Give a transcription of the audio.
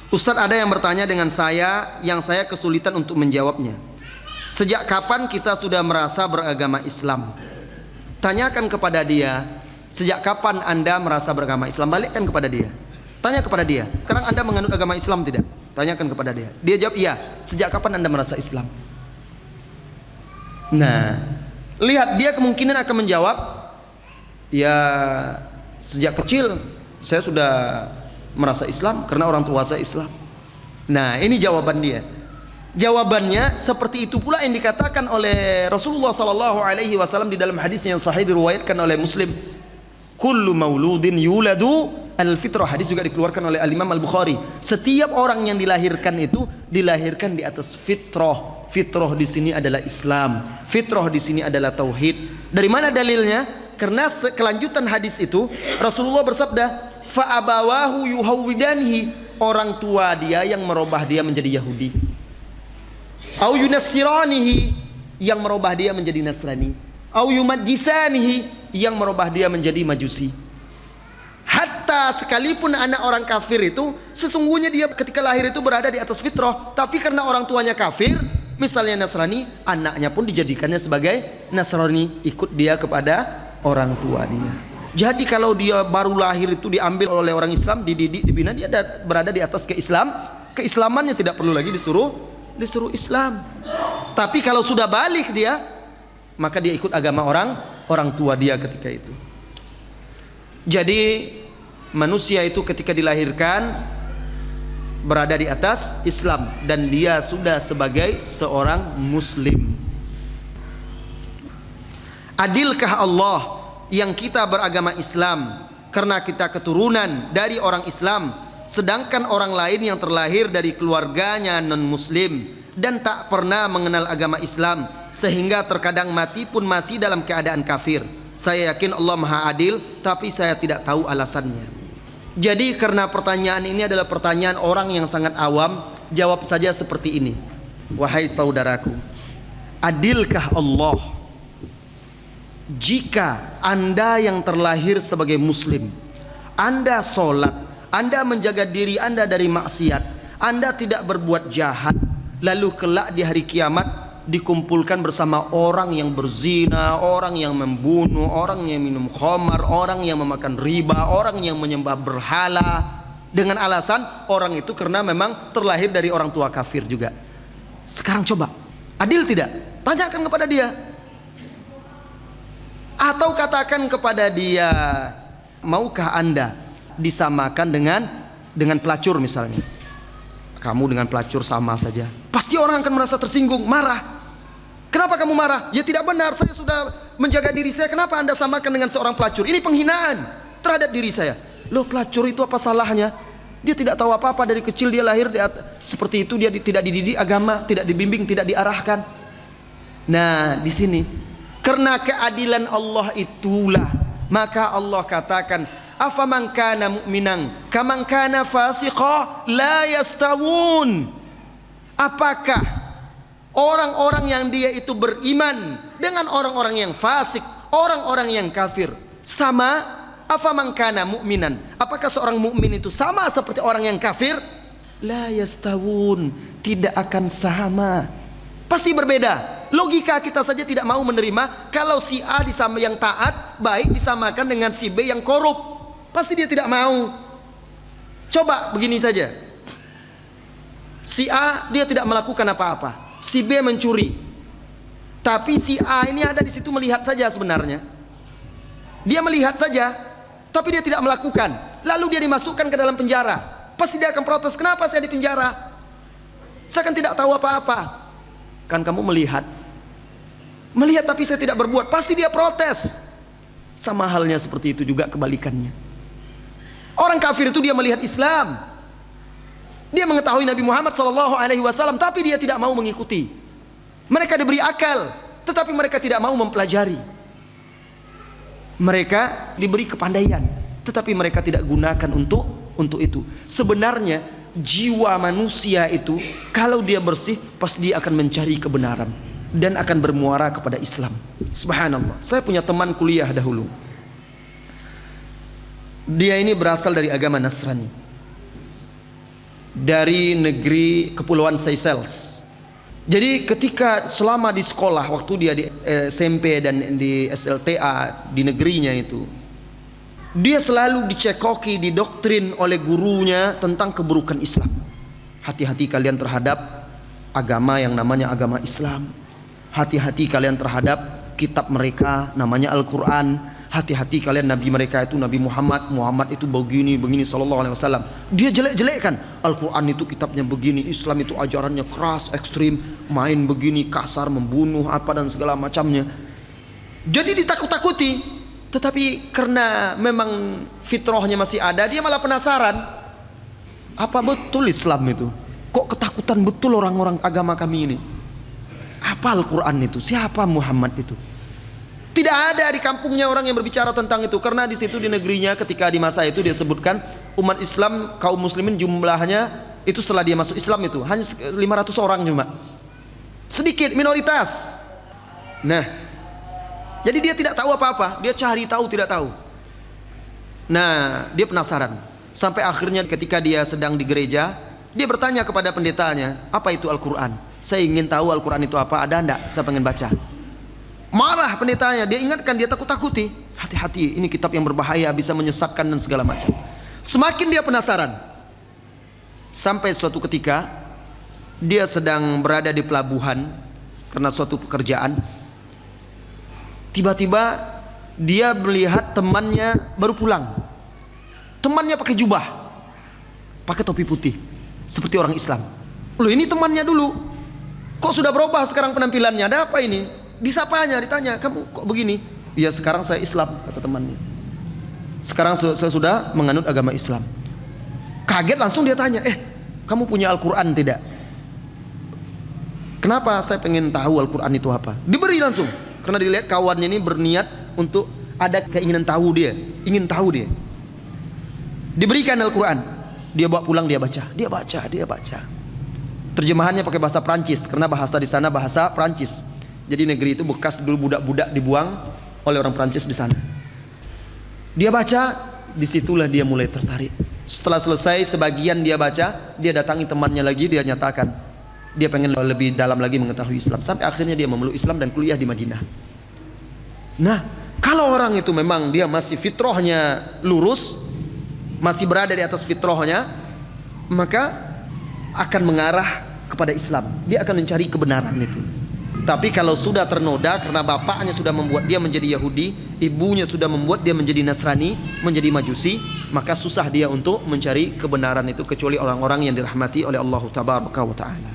Ustadz, ada yang bertanya dengan saya yang saya kesulitan untuk menjawabnya. Sejak kapan kita sudah merasa beragama Islam? Tanyakan kepada dia, sejak kapan Anda merasa beragama Islam? Balikkan kepada dia. Tanya kepada dia, sekarang Anda menganut agama Islam tidak? Tanyakan kepada dia. Dia jawab iya. Sejak kapan Anda merasa Islam? Nah, lihat dia kemungkinan akan menjawab, ya sejak kecil saya sudah merasa Islam karena orang tua saya Islam. Nah, ini jawaban dia. Jawabannya seperti itu pula yang dikatakan oleh Rasulullah SAW di dalam hadis yang sahih diriwayatkan oleh Muslim. Kullu mauludin yuladu al-fitrah. Hadis juga dikeluarkan oleh Al-Imam Al-Bukhari. Setiap orang yang dilahirkan itu dilahirkan di atas fitrah. Fitrah di sini adalah Islam. Fitrah di sini adalah tauhid. Dari mana dalilnya? Karena kelanjutan hadis itu Rasulullah bersabda, fa abawahu yuhawwidanhi, orang tua dia yang merubah dia menjadi Yahudi, au yunassiranihi, yang merubah dia menjadi Nasrani, au yumajjisanihi, yang merubah dia menjadi Majusi. Hatta sekalipun anak orang kafir itu sesungguhnya dia ketika lahir itu berada di atas fitrah, tapi karena orang tuanya kafir, misalnya Nasrani, anaknya pun dijadikannya sebagai Nasrani, ikut dia kepada orang tua dia. Jadi kalau dia baru lahir itu diambil oleh orang Islam, dididik, dibina, dia berada di atas keislamannya, tidak perlu lagi disuruh Islam. Tapi kalau sudah balik dia, maka dia ikut agama orang tua dia ketika itu. Jadi manusia itu ketika dilahirkan berada di atas Islam dan dia sudah sebagai seorang muslim. Adilkah Allah yang kita beragama Islam karena kita keturunan dari orang Islam, sedangkan orang lain yang terlahir dari keluarganya non muslim dan tak pernah mengenal agama Islam sehingga terkadang mati pun masih dalam keadaan kafir? Saya yakin Allah Maha Adil, tapi saya tidak tahu alasannya. Jadi karena pertanyaan ini adalah pertanyaan orang yang sangat awam, jawab saja seperti ini. Wahai saudaraku, adilkah Allah jika Anda yang terlahir sebagai muslim, Anda sholat, Anda menjaga diri Anda dari maksiat, Anda tidak berbuat jahat, lalu kelak di hari kiamat dikumpulkan bersama orang yang berzina, orang yang membunuh, orang yang minum khamar, orang yang memakan riba, orang yang menyembah berhala, dengan alasan orang itu karena memang terlahir dari orang tua kafir juga. Sekarang coba, adil tidak? Tanyakan kepada dia. Atau katakan kepada dia, maukah Anda disamakan dengan pelacur misalnya? Kamu dengan pelacur sama saja. Pasti orang akan merasa tersinggung, marah. Kenapa kamu marah? Ya tidak benar, saya sudah menjaga diri saya. Kenapa Anda samakan dengan seorang pelacur? Ini penghinaan terhadap diri saya. Loh, pelacur itu apa salahnya? Dia tidak tahu apa-apa, dari kecil dia lahir seperti itu, dia tidak dididik agama, tidak dibimbing, tidak diarahkan. Nah, di sini karena keadilan Allah itulah maka Allah katakan, afaman kana mu'minan kaman kana fasiqa la yastawun. Apakah orang-orang yang dia itu beriman dengan orang-orang yang fasik, orang-orang yang kafir sama? Afaman kana mu'minan, apakah seorang mukmin itu sama seperti orang yang kafir? La yastawun, tidak akan sama, pasti berbeda. Logika kita saja tidak mau menerima kalau si A yang taat baik disamakan dengan si B yang korup. Pasti dia tidak mau. Coba begini saja, si A dia tidak melakukan apa-apa, si B mencuri, tapi si A ini ada di situ melihat saja sebenarnya. Dia melihat saja, tapi dia tidak melakukan. Lalu dia dimasukkan ke dalam penjara. Pasti dia akan protes, kenapa saya di penjara? Saya kan tidak tahu apa-apa. Kan kamu melihat tapi saya tidak berbuat, pasti dia protes. Sama halnya seperti itu juga kebalikannya. Orang kafir itu dia melihat Islam, dia mengetahui Nabi Muhammad SAW, tapi dia tidak mau mengikuti. Mereka diberi akal, tetapi mereka tidak mau mempelajari. Mereka diberi kepandaian, tetapi mereka tidak gunakan untuk itu. Sebenarnya jiwa manusia itu kalau dia bersih, pasti dia akan mencari kebenaran dan akan bermuara kepada Islam. Subhanallah, saya punya teman kuliah dahulu. Dia ini berasal dari agama Nasrani. dari negeri Kepulauan Seychelles. Jadi ketika selama di sekolah, waktu dia di SMP dan di SLTA di negerinya itu, dia selalu dicekoki, didoktrin oleh gurunya tentang keburukan Islam. Hati-hati kalian terhadap agama yang namanya agama Islam. Hati-hati kalian terhadap kitab mereka namanya Al-Quran. Hati-hati kalian nabi mereka itu Nabi Muhammad. Muhammad itu begini sallallahu alaihi wasallam. Dia jelek-jelekkan. Al-Quran itu kitabnya begini, Islam itu ajarannya keras, ekstrim, main begini, kasar, membunuh apa dan segala macamnya. Jadi ditakut-takuti. Tetapi karena memang fitrahnya masih ada, dia malah penasaran. Apa betul Islam itu? Kok ketakutan betul orang-orang agama kami ini? Apa Al-Quran itu? Siapa Muhammad itu? Tidak ada di kampungnya orang yang berbicara tentang itu, karena di situ di negerinya ketika di masa itu dia sebutkan umat Islam, kaum muslimin jumlahnya itu setelah dia masuk Islam itu hanya 500 orang cuma. Sedikit, minoritas. Nah, jadi dia tidak tahu apa-apa, dia cari tahu tidak tahu. Nah, dia penasaran. Sampai akhirnya ketika dia sedang di gereja, dia bertanya kepada pendetanya, apa itu Al-Quran? Saya ingin tahu Al-Quran itu apa, ada enggak? Saya pengen baca. Marah pendetanya, dia ingatkan, dia takut-takuti. Hati-hati, ini kitab yang berbahaya, bisa menyesatkan dan segala macam. Semakin dia penasaran. Sampai suatu ketika dia sedang berada di pelabuhan karena suatu pekerjaan. Tiba-tiba dia melihat temannya baru pulang. Temannya pakai jubah, pakai topi putih, seperti orang Islam. Loh, ini temannya dulu, kok sudah berubah sekarang penampilannya? Ada apa ini? Disapanya, ditanya, kamu kok begini? Ya sekarang saya Islam, kata temannya. Sekarang saya sudah menganut agama Islam. Kaget langsung dia tanya, kamu punya Al-Quran tidak? Kenapa? Saya pengen tahu Al-Quran itu apa. Diberi langsung, karena dilihat kawannya ini berniat untuk ada keinginan tahu dia, ingin tahu dia. Diberikan Al-Quran, dia bawa pulang, dia baca. Terjemahannya pakai bahasa Prancis, karena bahasa di sana bahasa Prancis. Jadi negeri itu bekas dulu budak-budak dibuang oleh orang Prancis di sana. Dia baca, disitulah dia mulai tertarik. Setelah selesai sebagian dia baca, dia datangi temannya lagi, dia nyatakan dia pengen lebih dalam lagi mengetahui Islam. Sampai akhirnya dia memeluk Islam dan kuliah di Madinah. Nah, kalau orang itu memang dia masih fitrahnya lurus, masih berada di atas fitrahnya, maka akan mengarah kepada Islam. Dia akan mencari kebenaran itu. Tapi kalau sudah ternoda karena bapaknya sudah membuat dia menjadi Yahudi, ibunya sudah membuat dia menjadi Nasrani, menjadi Majusi, maka susah dia untuk mencari kebenaran itu, kecuali orang-orang yang dirahmati oleh Allah Tabaraka wa Ta'ala.